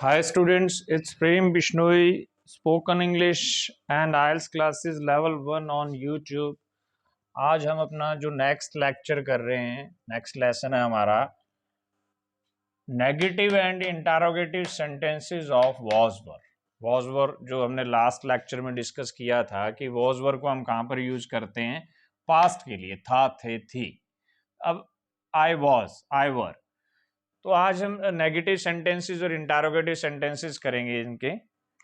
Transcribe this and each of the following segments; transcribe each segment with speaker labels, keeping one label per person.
Speaker 1: Hi students, it's Prem Bishnoi, Spoken English and IELTS classes level 1 on YouTube। आज हम अपना जो next lecture कर रहे हैं, नेक्स्ट लेसन है हमारा negative and interrogative sentences of was were. Was were जो हमने लास्ट लेक्चर में डिस्कस किया था कि वॉज वर को हम कहाँ पर यूज करते हैं, पास्ट के लिए, था, थे, थी। अब आई वॉज, आई वर। तो आज हम नेगेटिव सेंटेंसेस और इंटरोगेटिव सेंटेंसेस करेंगे इनके।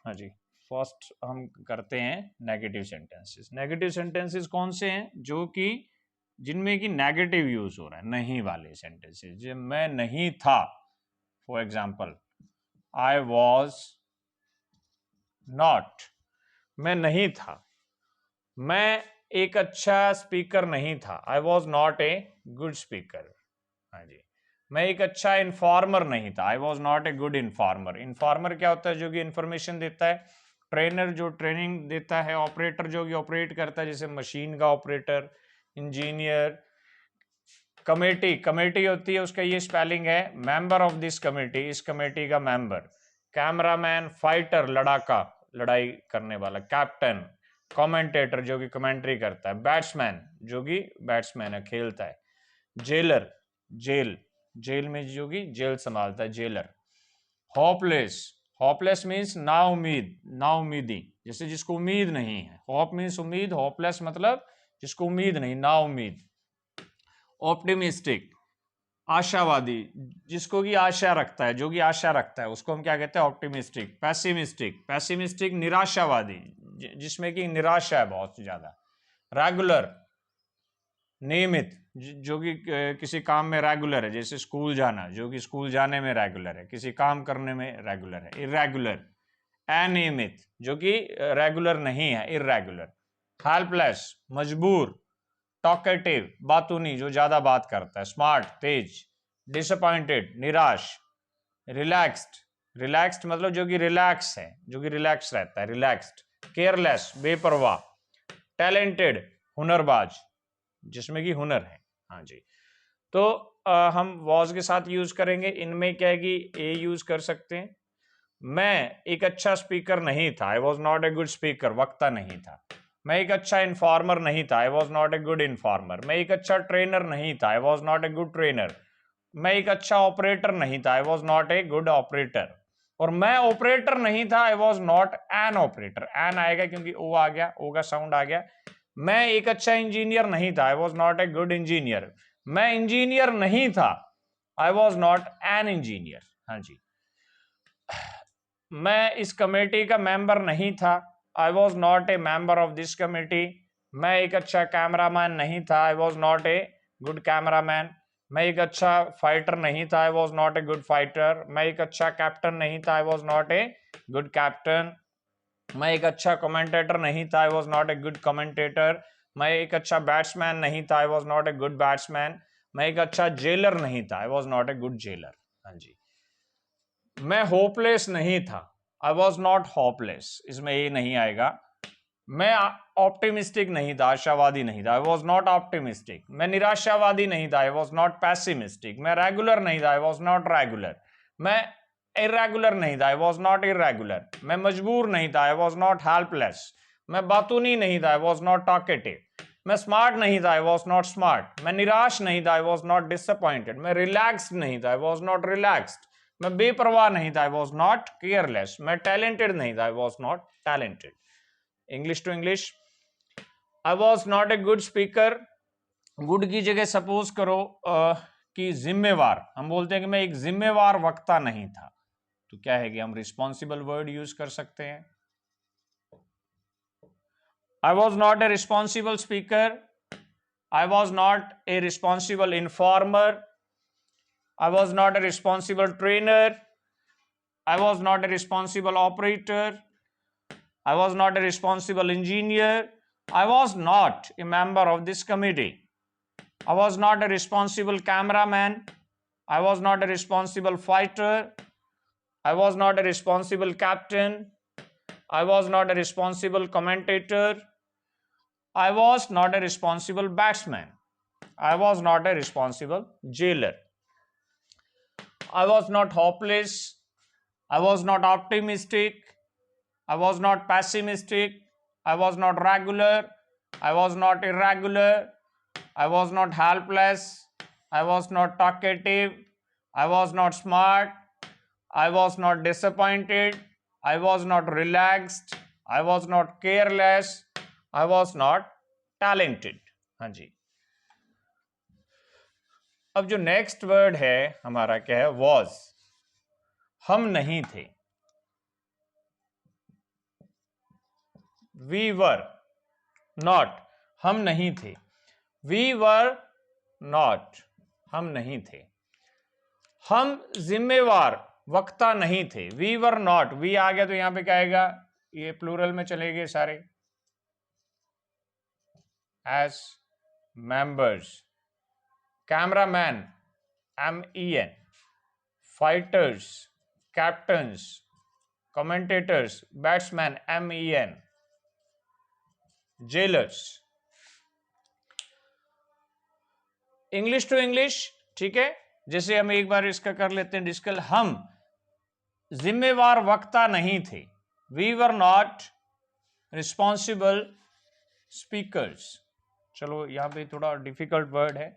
Speaker 1: हाँ जी, फर्स्ट हम करते हैं नेगेटिव सेंटेंसेस। नेगेटिव सेंटेंसेस कौन से हैं? जो कि जिनमें कि नेगेटिव यूज हो रहा है, नहीं वाले सेंटेंसेस। जो मैं नहीं था, for example I was not, मैं नहीं था। मैं एक अच्छा स्पीकर नहीं था, I was not a good speaker. हाँ जी। मैं एक अच्छा इन्फॉर्मर नहीं था, I was not a good informer. Informer क्या होता है? जो कि इंफॉर्मेशन देता है। ट्रेनर जो ट्रेनिंग देता है। ऑपरेटर जो कि ऑपरेट करता है, जैसे मशीन का ऑपरेटर, इंजीनियर। कमेटी, कमेटी होती है, उसका ये स्पेलिंग है मेंबर ऑफ दिस कमेटी, इस कमेटी का मेंबर। कैमरामैन, फाइटर, लड़ाका, लड़ाई करने वाला। कैप्टन, कमेंटेटर जो कि कमेंट्री करता है। बैट्समैन जो कि बैट्समैन है, खेलता है। जेलर, जेल, जेल में जो कि जेल संभालता है, जेलर। होपलेस, होपलेस मीन्स ना उम्मीद, ना उम्मीदी, जैसे जिसको उम्मीद नहीं है। होप मीन्स उम्मीद, होपलेस मतलब जिसको उम्मीद नहीं, ना उम्मीद। ऑप्टिमिस्टिक, आशावादी, जिसको की आशा रखता है, जो कि आशा रखता है, उसको हम क्या कहते हैं? ऑप्टिमिस्टिक। पैसिमिस्टिक, पैसिमिस्टिक निराशावादी, जिसमें कि निराशा है बहुत ज्यादा। रेगुलर, नियमित, जो कि किसी काम में रेगुलर है, जैसे स्कूल जाना, जो कि स्कूल जाने में रेगुलर है, किसी काम करने में रेगुलर है। इरेगुलर, अनियमित, जो कि रेगुलर नहीं है, इरेगुलर। हेल्पलेस, मजबूर। टॉकेटिव, बातूनी, जो ज्यादा बात करता है। स्मार्ट, तेज। डिसअपॉइंटेड, निराश। रिलैक्स्ड, रिलैक्स्ड मतलब जो कि रिलैक्स है, जो कि रिलैक्स रहता है, रिलैक्स्ड। केयरलेस, बेपरवाह। टैलेंटेड, हुनरबाज, जिसमें कि हुनर है। हाँ जी। तो हम वॉज के साथ यूज करेंगे। इनमें क्या है कि ए यूज कर सकते हैं। मैं एक अच्छा स्पीकर नहीं था, I was not a good speaker, वक्ता नहीं था। मैं एक अच्छा इन्फॉर्मर नहीं था, I was not a good informer. मैं एक अच्छा ट्रेनर नहीं था, I was not a good trainer. मैं एक अच्छा ऑपरेटर नहीं था, I was not a good operator. और मैं ऑपरेटर नहीं था, I was not an operator. An आएगा क्योंकि ओ आ गया, ओ का साउंड आ गया। मैं एक अच्छा इंजीनियर नहीं था, I was not a good engineer. मैं इंजीनियर नहीं था, I was not an engineer. हाँ जी। मैं इस कमेटी का मेंबर नहीं था, I was not A member of this committee. मैं एक अच्छा कैमरामैन नहीं था, I was not a good cameraman. मैं एक अच्छा फाइटर नहीं था, I was not a good fighter. मैं एक अच्छा कैप्टन नहीं था, I was not a good captain. मैं एक अच्छा कमेंटेटर नहीं था, I was not a good commentator. मैं एक अच्छा बैट्समैन नहीं था, I was not a good batsman. मैं एक अच्छा जेलर नहीं था, I was not a good jailer. हाँ जी। मैं होपलेस नहीं था, आई वॉज नॉट होपलेस, इसमें ये नहीं आएगा। मैं ऑप्टिमिस्टिक नहीं था, आशावादी नहीं था, आई वॉज नॉट ऑप्टिमिस्टिक। मैं निराशावादी नहीं था, आई वॉज नॉट पैसिमिस्टिक। मैं रेगुलर नहीं था, आई वॉज नॉट रेगुलर। मैं इरेगुलर नहीं था, आई वॉज नॉट इरेगुलर। मैं मजबूर नहीं था, आई वॉज नॉट हेल्पलेस। मैं बातूनी नहीं था, आई वॉज नॉट टॉकेटिव। मैं स्मार्ट नहीं था, आई वॉज नॉट स्मार्ट। मैं निराश नहीं था, आई वॉज नॉट डिसअपॉइंटेड। मैं रिलैक्स्ड नहीं था, आई वॉज नॉट रिलैक्स्ड। मैं बेपरवाह नहीं था, आई वॉज नॉट केयरलेस। मैं टैलेंटेड नहीं था, I was not talented. English to English. I was not a good speaker. Good की जगह सपोज करो कि जिम्मेवार, हम बोलते हैं कि मैं एक जिम्मेवार वक्ता नहीं था, तो क्या है कि हम रिस्पॉन्सिबल वर्ड यूज कर सकते हैं। आई was not A responsible speaker. I was not A responsible informer. I was not a responsible trainer. I was not a responsible operator. I was not a responsible engineer. I was not a member of this committee. I was not a responsible cameraman. I was not a responsible fighter. I was not a responsible captain. I was not a responsible commentator. I was not a responsible batsman. I was not a responsible jailer. I was not hopeless. I was not optimistic. I was not pessimistic. I was not regular. I was not irregular. I was not helpless. I was not talkative. I was not smart. I was not disappointed. I was not relaxed. I was not careless. I was not talented. हाँ जी. अब जो next word है हमारा क्या है? was. हम नहीं थे. We were not. हम नहीं थे. We were not. हम नहीं थे. हम जिम्मेवार वक्ता नहीं थे. We were not. We आ गया तो यहां पे क्या आएगा? ये प्लूरल में चलेंगे सारे. As members. Cameraman, MEN. Fighters, captains, commentators, batsman, MEN. Jailers. English to English. ठीक है, जैसे हम एक बार इसका कर लेते हैं डिस्कस. हम जिम्मेवार वक्ता नहीं थे. We were not responsible speakers. चलो यहां पे थोड़ा डिफिकल्ट वर्ड है.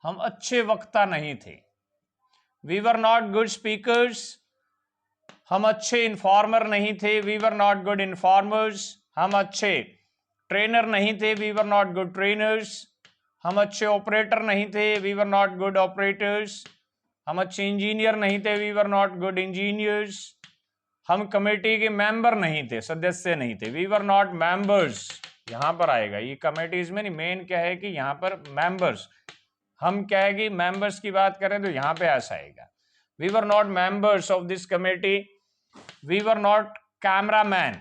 Speaker 1: हम अच्छे वक्ता नहीं थे. We were not good speakers. हम अच्छे इन्फॉर्मर नहीं थे. We were not good informers. हम अच्छे ट्रेनर नहीं थे. We were not good trainers. हम अच्छे ऑपरेटर नहीं थे. We were not good operators. हम अच्छे इंजीनियर नहीं थे. We were not good engineers. हम कमेटी के मेंबर नहीं थे, सदस्य नहीं थे. We were not members. यहां पर आएगा ये कमेटीज में नहीं. मेन क्या है कि यहां पर मेंबर्स. हम क्या है कि मेंबर्स की बात करें तो यहां पे ऐसा आएगा. We were not members of this committee. We were not cameraman,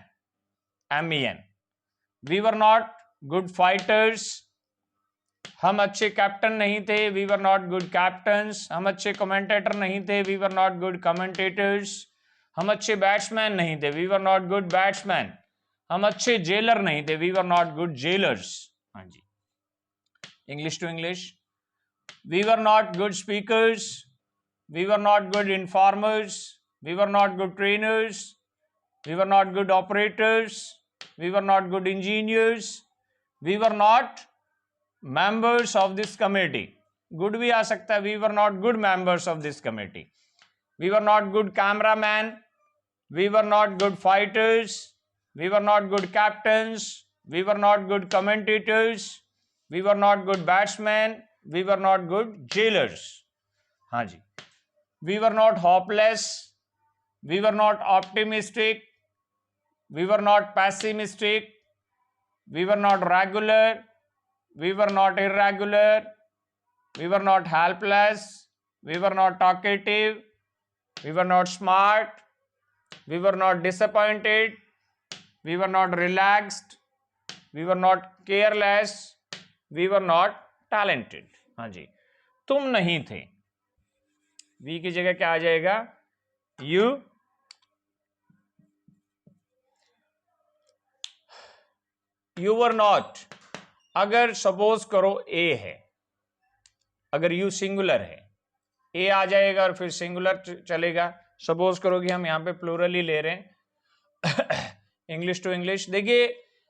Speaker 1: MEN. We were not good fighters. हम अच्छे कैप्टन नहीं थे. We were not good captains. हम अच्छे कमेंटेटर नहीं थे. We were not good commentators. हम अच्छे बैट्समैन नहीं थे. We were not good batsman. हम अच्छे जेलर नहीं थे. We were not good jailers. हाँ जी. English to English. We were not good speakers. We were not good informers. We were not good trainers. We were not good operators. We were not good engineers. We were not members of this committee. Good भी आ सकता है. We were not good members of this committee. We were not good cameraman. We were not good fighters. We were not good captains. We were not good commentators. We were not good batsmen. We were not good jailers. हाँ जी. We were not hopeless. We were not optimistic. We were not pessimistic. We were not regular. We were not irregular. We were not helpless. We were not talkative. We were not smart. We were not disappointed. We were not relaxed. We were not careless. We were not talented. हाँ जी. तुम नहीं थे. We की जगह क्या आ जाएगा? You. You were not. अगर suppose करो ए है, अगर यू सिंगुलर है, ए आ जाएगा और फिर सिंगुलर चलेगा. सपोज करो कि हम यहाँ पे प्लूरल ही ले रहे हैं. English to English. देखिए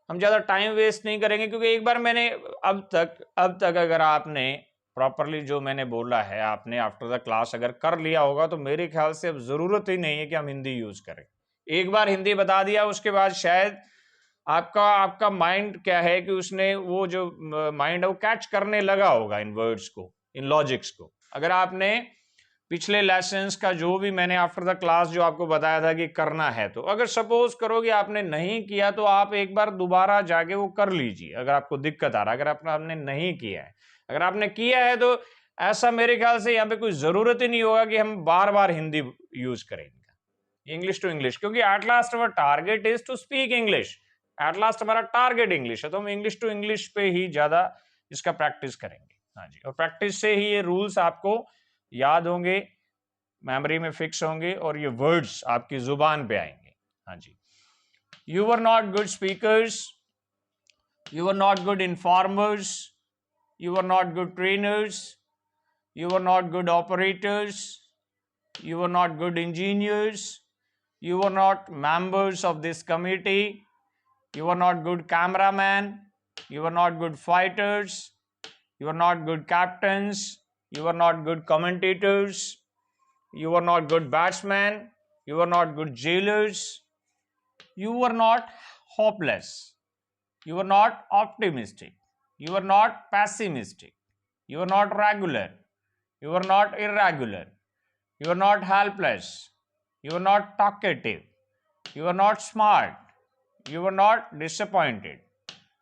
Speaker 1: हम ज़्यादा टाइम वेस्ट नहीं करेंगे क्योंकि एक बार मैंने अब तक अगर आपने प्रॉपरली जो मैंने बोला है आपने आफ्टर द क्लास अगर कर लिया होगा तो मेरे ख्याल से अब ज़रूरत ही नहीं है कि हम हिंदी यूज़ करें. एक बार हिंदी बता दिया उसके बाद शायद आपका माइंड क्या है कि उसने वो जो माइंड है वो कैच करने लगा होगा इन वर्ड्स को, इन लॉजिक्स को. अगर आपने पिछले लेसन्स का जो भी मैंने आफ्टर द क्लास जो आपको बताया था कि करना है, तो अगर सपोज करो कि आपने नहीं किया तो आप एक बार दोबारा जाके वो कर लीजिए अगर आपको दिक्कत आ रहा है. अगर आपने नहीं किया है, अगर आपने किया है तो ऐसा मेरे ख्याल से यहाँ पे कोई जरूरत ही नहीं होगा कि हम बार बार हिंदी यूज करेंगे. इंग्लिश टू इंग्लिश, क्योंकि at last our target is to speak English. At last हमारा टारगेट इंग्लिश है तो हम इंग्लिश टू इंग्लिश पे ही ज्यादा इसका प्रैक्टिस करेंगे. हाँ जी. और प्रैक्टिस से ही ये रूल्स आपको याद होंगे, मेमोरी में फिक्स होंगे और ये वर्ड्स आपकी जुबान पे आएंगे. हाँ जी. You were not good speakers. You were not good informers. You were not good trainers. You were not good operators. You were not good engineers. You were not members of this committee. You were not good cameramen. You were not good fighters. You were not good captains. You were not good commentators. You were not good batsmen. You were not good jailers. You were not hopeless. You were not optimistic. You were not pessimistic. You were not regular. You were not irregular. You were not helpless. You were not talkative. You were not smart. You were not disappointed.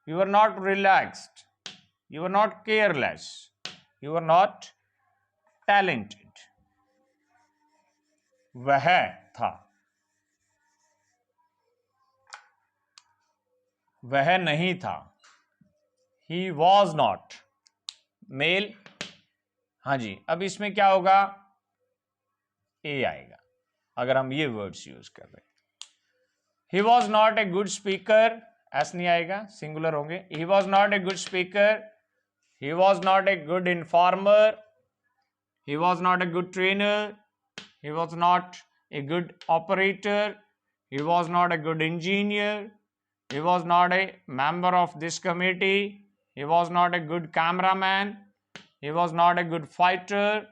Speaker 1: You were not relaxed. You were not careless. You were not talented. वह था, वह नहीं था. He was not. Mail. हाँ जी, अब इसमें क्या होगा? ए आएगा अगर हम ये वर्ड्स यूज कर रहे हैं. He was not a good speaker. S नहीं आएगा, सिंगुलर होंगे. He was not a good speaker. He was not a good informer. He was not a good trainer. He was not a good operator. He was not a good engineer. He was not a member of this committee. He was not a good cameraman. He was not a good fighter.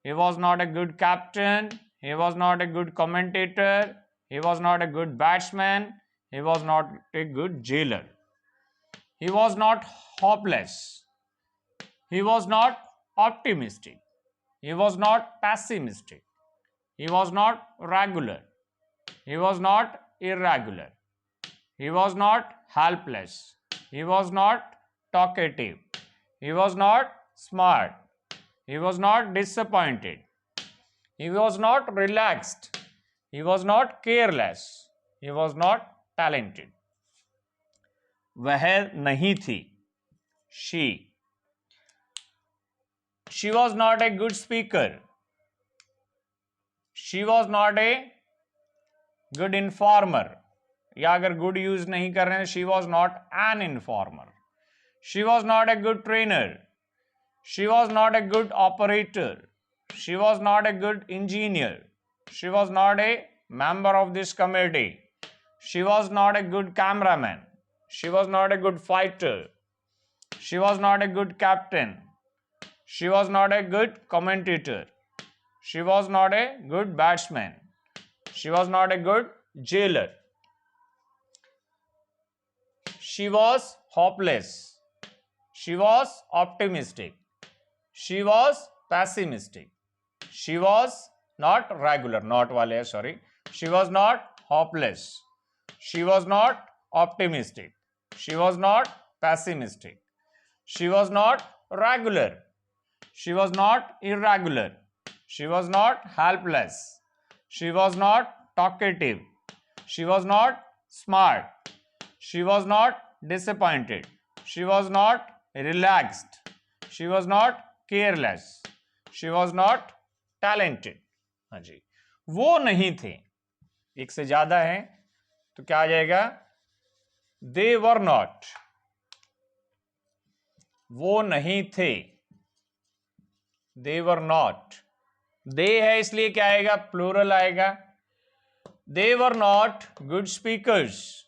Speaker 1: He was not a good captain. He was not a good commentator. He was not a good batsman. He was not a good jailer. He was not hopeless. He was not optimistic. He was not pessimistic. He was not regular. He was not irregular. He was not helpless. He was not talkative. He was not smart. He was not disappointed. He was not relaxed. He was not careless. He was not talented. वह नहीं थी. She. She was not a good speaker. She was not a good informer. या अगर good use नहीं कर रहे हैं, she was not an informer. She was not a good trainer. She was not a good operator. She was not a good engineer. She was not a member of this committee. She was not a good cameraman. She was not a good fighter. She was not a good captain. She was not a good commentator. She was not a good batsman. She was not a good jailer. She was hopeless. She was optimistic. She was pessimistic. She was not regular. Not वाले है, sorry. She was not hopeless. She was not optimistic. She was not pessimistic. She was not regular. She was not irregular. She was not helpless. She was not talkative. She was not smart. She was not disappointed. She was not relaxed. She was not careless. She was not talented. हाँ जी, वो नहीं थे. एक से ज्यादा है तो क्या आ जाएगा? They were not. वो नहीं थे. They were not. They है इसलिए क्या आएगा? प्लूरल आएगा. They were not good speakers.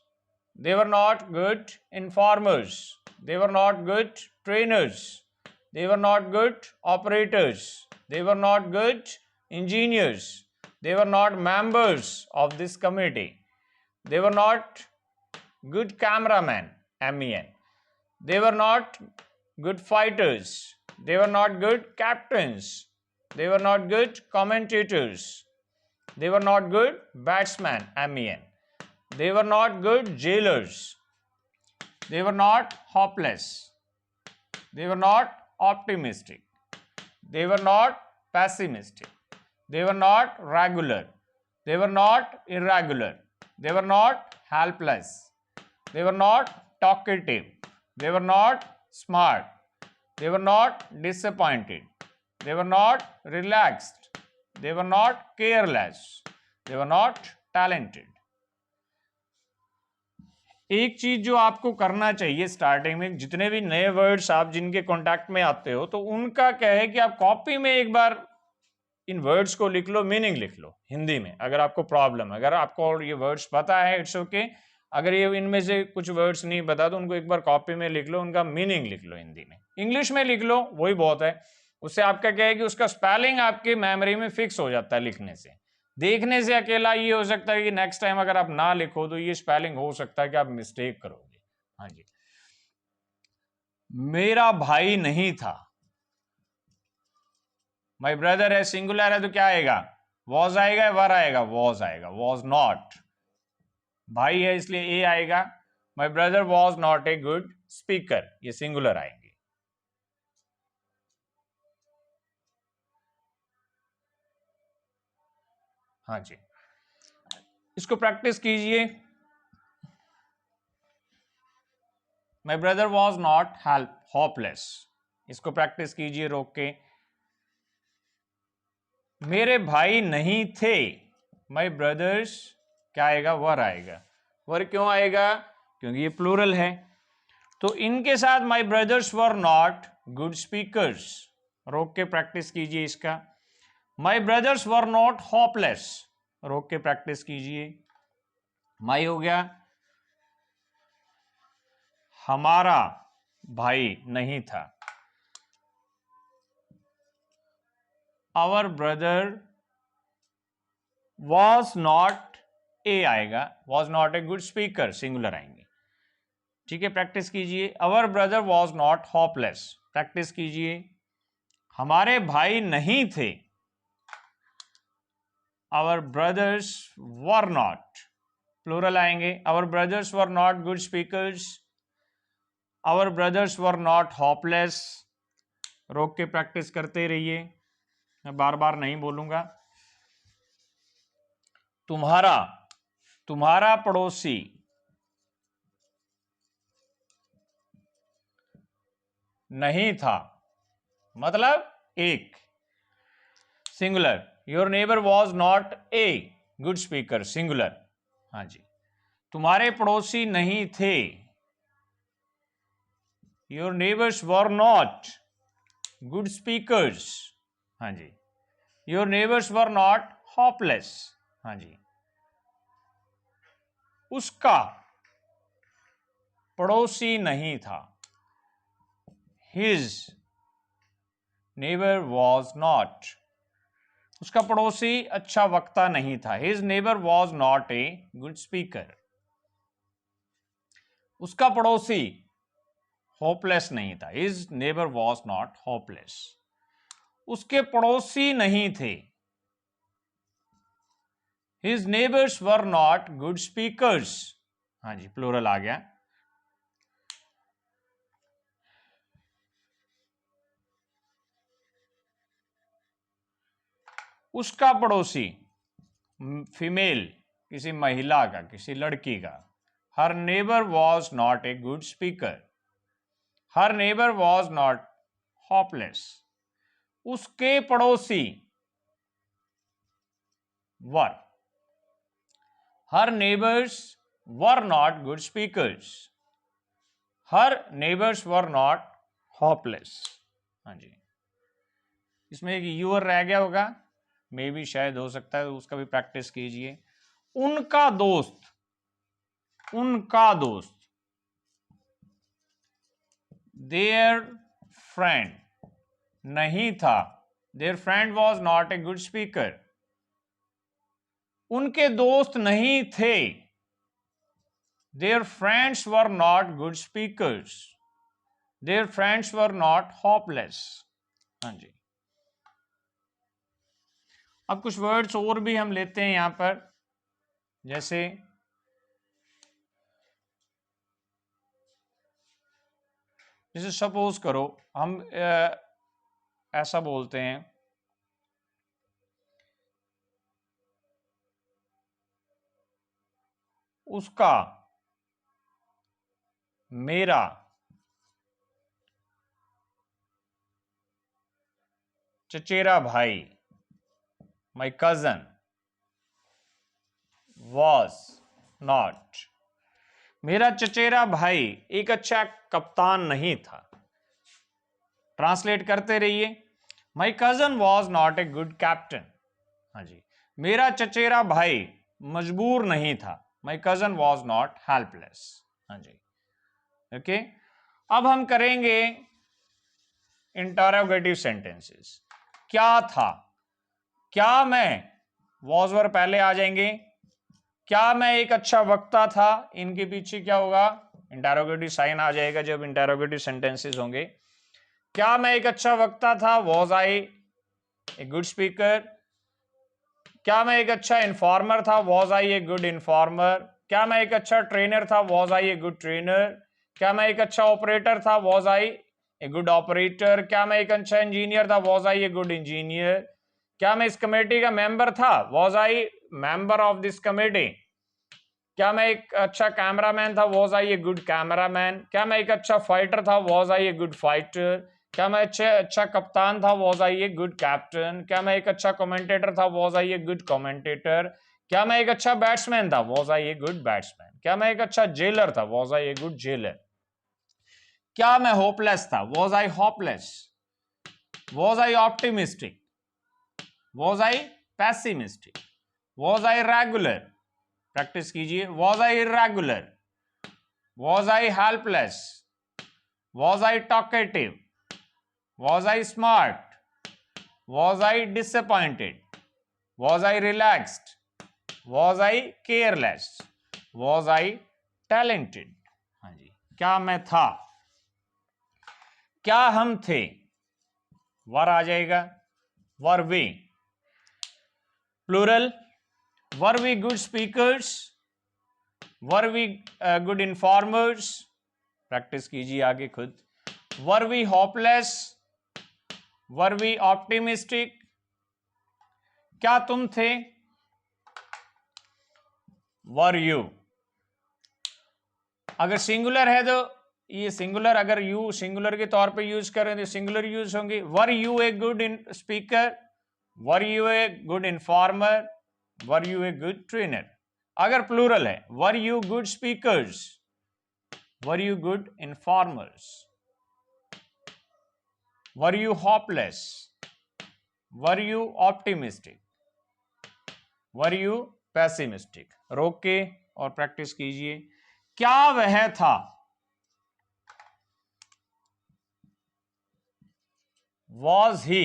Speaker 1: They were not good informers. They were not good trainers. They were not good operators. They were not good engineers. They were not members of this committee. They were not good cameramen, MEN. They were not good fighters. They were not good captains. They were not good commentators. They were not good batsmen, MEN. They were not good jailers. They were not hopeless. They were not optimistic. They were not pessimistic. They were not regular. They were not irregular. They were not helpless. They were not talkative. They were not smart. They were not disappointed. They were not relaxed. They were not careless. They were not talented. एक चीज जो आपको करना चाहिए starting में, जितने भी नए वर्ड्स आप जिनके कांटेक्ट में आते हो तो उनका क्या है कि आप कॉपी में एक बार इन वर्ड्स को लिख लो, मीनिंग लिख लो हिंदी में अगर आपको प्रॉब्लम है। अगर आपको ये वर्ड्स पता है इट्स ओके, अगर ये इनमें से कुछ वर्ड्स नहीं पता तो उनको एक बार कॉपी में लिख लो, उनका मीनिंग लिख लो हिंदी में, इंग्लिश में लिख लो, वही बहुत है। उससे आपका क्या है कि उसका स्पेलिंग आपकी मेमोरी में फिक्स हो जाता है लिखने से। देखने से अकेला ये हो सकता है कि नेक्स्ट टाइम अगर आप ना लिखो तो ये स्पेलिंग हो सकता है कि आप मिस्टेक करोगे। हाँ जी, मेरा भाई नहीं था, माई ब्रदर है, सिंगुलर है तो क्या आएगा, वॉज आएगा, वर आएगा, वॉज आएगा, वॉज नॉट। भाई है इसलिए ए आएगा। My brother was not a good speaker, ये सिंगुलर आएंगे। हाँ जी, इसको प्रैक्टिस कीजिए। My brother was not help hopeless, इसको प्रैक्टिस कीजिए रोक के। मेरे भाई नहीं थे, माई ब्रदर्स क्या आएगा, वर आएगा। वर क्यों आएगा, क्योंकि ये प्लूरल है। तो इनके साथ my brothers were not good speakers, रोक के प्रैक्टिस कीजिए इसका। My brothers were not hopeless, रोक के प्रैक्टिस कीजिए। माई हो गया, हमारा भाई नहीं था, our brother was not, a आएगा, was not a good speaker, singular आएंगे। ठीक है, प्रैक्टिस कीजिए। Our brother was not hopeless, practice कीजिए। हमारे भाई नहीं थे, our brothers were not, plural आएंगे। Our brothers were not good speakers, our brothers were not hopeless. रोक के प्रैक्टिस करते रहिए, मैं बार बार नहीं बोलूंगा। तुम्हारा, तुम्हारा पड़ोसी नहीं था, मतलब एक, singular. Your neighbour was not a good speaker, singular. हाँ जी, तुम्हारे पड़ोसी नहीं थे, your neighbours were not good speakers. हाँ जी, your neighbours were not hopeless. हाँ जी, उसका पड़ोसी नहीं था, हिज नेबर वॉज नॉट, उसका पड़ोसी अच्छा वक्ता नहीं था, his neighbour was not a good speaker. उसका पड़ोसी होपलेस नहीं था, his neighbour was not hopeless. उसके पड़ोसी नहीं थे, his neighbours were not good speakers. हाँ जी, प्लूरल आ गया। उसका पड़ोसी, फीमेल, किसी महिला का, किसी लड़की का। Her neighbour was not a good speaker, her neighbour was not hopeless. उसके पड़ोसी were, her neighbours were not good speakers, her neighbours were not hopeless. हाँ जी, इसमें एक यूर रह गया होगा, मे भी शायद हो सकता है, उसका भी प्रैक्टिस कीजिए। उनका दोस्त, उनका दोस्त, देयर फ्रेंड नहीं था, there friend was not a good speaker. उनके दोस्त नहीं थे, their friends were not good speakers, their friends were not hopeless. हाँ जी, अब कुछ वर्ड्स और भी हम लेते हैं यहां पर, जैसे सपोज करो हम ऐसा बोलते हैं, उसका, मेरा, चचेरा भाई, माई कजन, वॉज नॉट, मेरा चचेरा भाई एक अच्छा कप्तान नहीं था। ट्रांसलेट करते रहिए। My cousin was not a good captain. हाँ जी, मेरा चचेरा भाई मजबूर नहीं था। My cousin was not helpless. हाँ जी, ओके। अब हम करेंगे इंटरोगेटिव सेंटेंसेस। क्या था, क्या मैं, वॉज वर पहले आ जाएंगे। क्या मैं एक अच्छा वक्ता था, इनके पीछे क्या होगा, इंटरोगेटिव साइन आ जाएगा जब इंटरोगेटिव सेंटेंसेस होंगे। क्या मैं एक अच्छा वक्ता था, was I A good speaker. क्या मैं एक अच्छा इन्फॉर्मर था, was I A good informer. क्या मैं एक अच्छा ट्रेनर था, was I A good trainer. क्या मैं एक अच्छा ऑपरेटर था, was I A good operator. क्या मैं एक अच्छा इंजीनियर था, was I a good engineer. क्या मैं इस कमेटी का मेंबर था, was I member of this committee. क्या मैं एक अच्छा कैमरामैन था, was I a good cameraman. क्या मैं एक अच्छा फाइटर था, was I a good fighter. क्या मैं अच्छा कप्तान था, was I a good captain. क्या मैं एक अच्छा कमेंटेटर था, was I a good commentator. क्या मैं एक अच्छा बैट्समैन था, was I a good batsman. क्या मैं एक अच्छा जेलर था, was I a good jailer. क्या मैं होपलेस था, was I hopeless. Was I optimistic, was I pessimistic. Was I regular, practice कीजिए। Was I irregular, was I helpless, was I talkative, was I smart, was I disappointed, was I relaxed, was I careless, was I talented. हाँ जी, क्या मैं था, क्या हम थे, were आ जाएगा, were we. Plural, were we good speakers, were we good informers. Practice कीजिए आगे खुद। Were we hopeless, were we optimistic. क्या तुम थे, वर यू। अगर सिंगुलर है तो ये सिंगुलर, अगर यू सिंगुलर के तौर पे यूज करें तो सिंगुलर यूज होंगे। Were U A good speaker, were U A good informer, were U A good trainer. अगर प्लूरल है, were you good speakers, were you good informers, were you hopeless, were you optimistic, were you pessimistic. रोक के और practice कीजिए। क्या वह था, was he,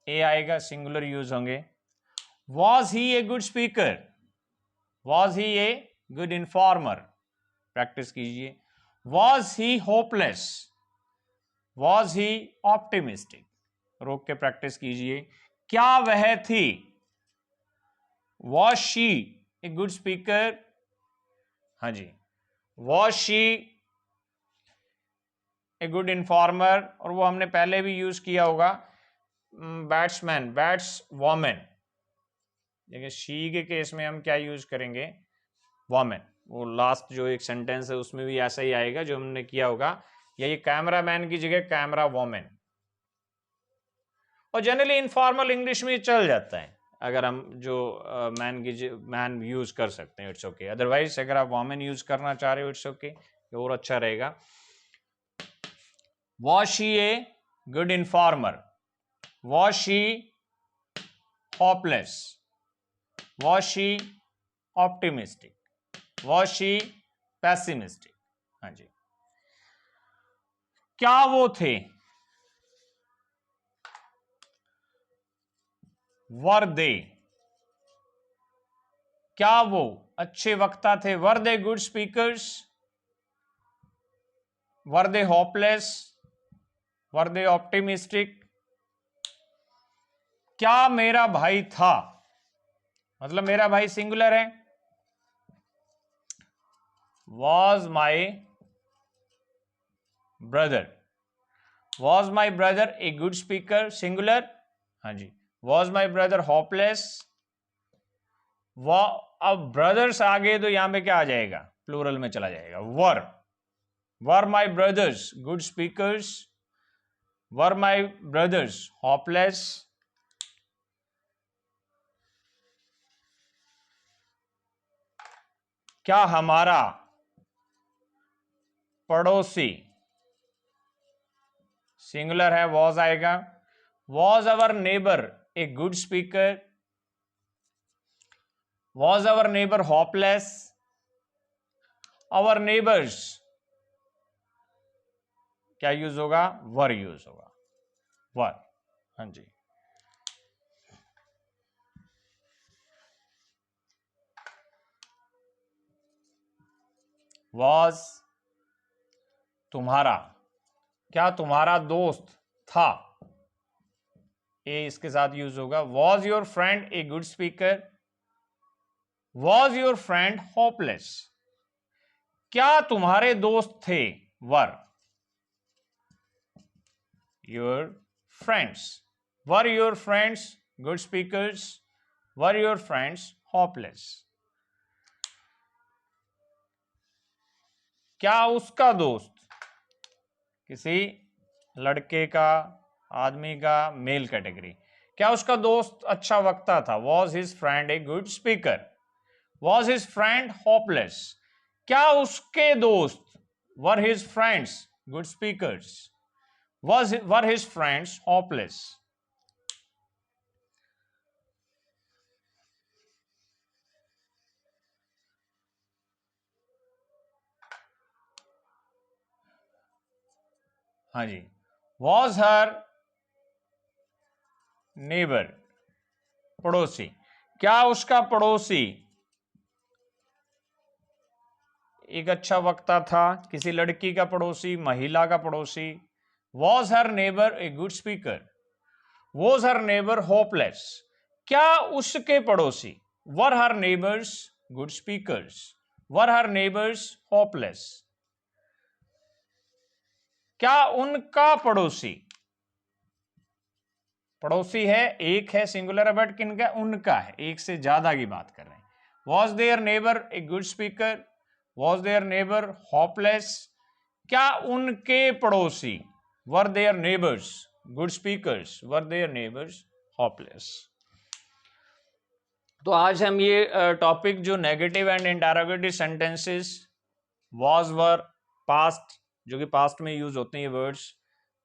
Speaker 1: a आएगा, सिंगुलर यूज होंगे। Was he a good speaker, was he a good informer. Practice कीजिए। Was he hopeless, was he optimistic. रोक के प्रैक्टिस कीजिए। क्या वह थी, was she a good speaker. हाँ जी, was she a good informer, और वो हमने पहले भी यूज किया होगा, बैट्समैन, बैट्स वॉमेन। देखिए शी के केस में हम क्या यूज करेंगे, वॉमेन। वो लास्ट जो एक सेंटेंस है उसमें भी ऐसा ही आएगा जो हमने किया होगा, या ये कैमरामैन की जगह कैमरा वॉमेन। और जनरली इनफॉर्मल इंग्लिश में चल जाता है, अगर हम जो मैन यूज कर सकते हैं, इट्स ओके। अदरवाइज अगर आप वॉमेन यूज करना चाह रहे हो, इट्स ओके, और अच्छा रहेगा। Was she a good informer, was she hopeless, was she optimistic, was she pessimistic. हाँ जी, क्या वो थे, वर दे। क्या वो अच्छे वक्ता थे, वर दे गुड स्पीकर्स, वर दे होपलेस, वर दे ऑप्टिमिस्टिक। क्या मेरा भाई था, मतलब मेरा भाई सिंगुलर है। Was my brother, was my brother A good speaker, singular. हाँ जी, वॉज माई ब्रदर होपलेस। अब ब्रदर्स आ गए तो यहां पे क्या आ जाएगा, प्लूरल में चला जाएगा। वर माई ब्रदर्स गुड स्पीकर्स, वर माई ब्रदर्स होपलेस। क्या हमारा पड़ोसी सिंगुलर है, वॉज आएगा। Was our neighbour a good speaker, was our neighbour hopeless, our neighbours क्या यूज होगा, वर यूज होगा, वर। हाँ जी, वॉज तुम्हारा, क्या तुम्हारा दोस्त था, ए इसके साथ यूज होगा। Was your friend A good speaker, was your friend hopeless, क्या तुम्हारे दोस्त थे, were your friends, were your friends good speakers, were your friends hopeless, क्या उसका दोस्त, किसी लड़के का, आदमी का, मेल कैटेगरी, क्या उसका दोस्त अच्छा वक्ता था, was his friend A good speaker, was his friend hopeless, क्या उसके दोस्त, वर हिज फ्रेंड्स गुड स्पीकर्स, वर हिज फ्रेंड्स होपलेस। हाँ जी, वॉज हर नेबर पड़ोसी, क्या उसका पड़ोसी एक अच्छा वक्ता था, किसी लड़की का पड़ोसी, महिला का पड़ोसी। Was her neighbour a good speaker, was her neighbour hopeless, क्या उसके पड़ोसी, were her neighbours good speakers, were her neighbours hopeless, क्या उनका पड़ोसी, पड़ोसी है, एक है, सिंगुलर है, बट किनका, उनका है, एक से ज्यादा की बात कर रहे हैं। Was their neighbour a good speaker, was their neighbour hopeless, क्या उनके पड़ोसी, were their neighbours good speakers, were their neighbours hopeless. तो आज हम ये टॉपिक जो negative and interrogative sentences, was, were, past, जो कि पास्ट में यूज होते हैं ये वर्ड्स,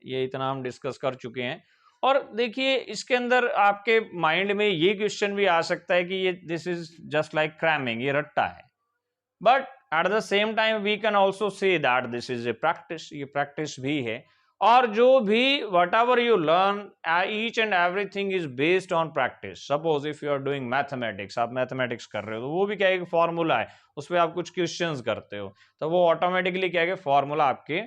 Speaker 1: ये इतना हम डिस्कस कर चुके हैं। और देखिए इसके अंदर आपके माइंड में ये क्वेश्चन भी आ सकता है कि ये this is just like cramming, ये रट्टा है, but at the same time we can also say that this is a practice, ये प्रैक्टिस भी है। और जो भी whatever you learn, each and everything is based on practice. Suppose if you are doing mathematics, आप mathematics कर रहे हो तो वो भी क्या है, फॉर्मूला है, उस पर आप कुछ क्वेश्चंस करते हो तो वो ऑटोमेटिकली क्या है, फॉर्मूला आपके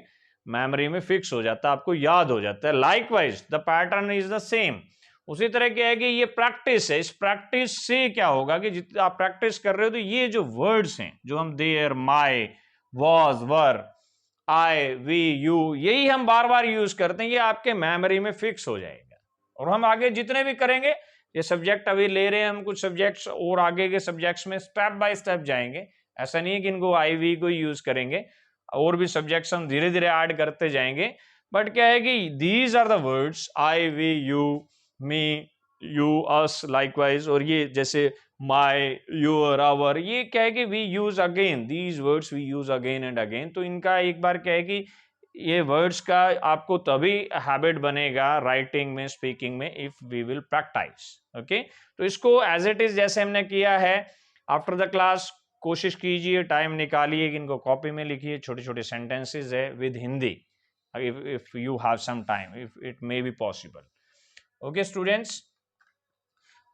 Speaker 1: मेमोरी में फिक्स हो जाता है, आपको याद हो जाता है। Likewise the pattern is the same. उसी तरह क्या है कि ये प्रैक्टिस है, इस प्रैक्टिस से क्या होगा कि जितना आप प्रैक्टिस कर रहे हो तो ये जो वर्ड्स हैं जो हम their, my, was, were, I, we, you, यही हम बार बार यूज करते हैं, ये आपके मेमोरी में फिक्स हो जाएगा। और हम आगे जितने भी करेंगे, ये सब्जेक्ट अभी ले रहे हैं हम कुछ सब्जेक्ट्स, और आगे के सब्जेक्ट्स में स्टेप बाय स्टेप जाएंगे। ऐसा नहीं है कि इनको आई, वी को यूज करेंगे, और भी सब्जेक्ट्स हम धीरे धीरे ऐड करते जाएंगे। बट क्या है कि these are the words I, we, you, me, you, us, likewise, और ये जैसे माई, योर, आवर, ये क्या है कि we use again, these words we use again and again. तो इनका एक बार क्या है कि ये वर्ड्स का आपको तभी हैबिट बनेगा राइटिंग में, स्पीकिंग में, if we will practice. Okay, तो इसको एज इट इज जैसे हमने किया है, आफ्टर द क्लास कोशिश कीजिए, टाइम निकालिए कि इनको कॉपी में लिखिए, छोटे छोटे सेंटेंसेस है with Hindi, if you have some time, if it may be possible. Okay students,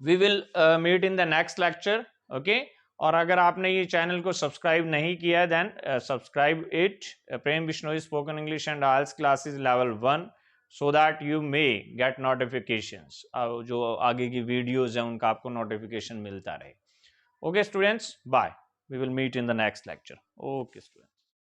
Speaker 1: we will meet in the next lecture. Okay, और अगर आपने ये चैनल को सब्सक्राइब नहीं किया then subscribe it, Prem Bishnoi spoken English and IELTS classes level 1, so that you may get notifications, जो आगे की वीडियोस हैं उनका आपको नोटिफिकेशन मिलता रहे। Okay students, bye, we will meet in the next lecture. Okay students.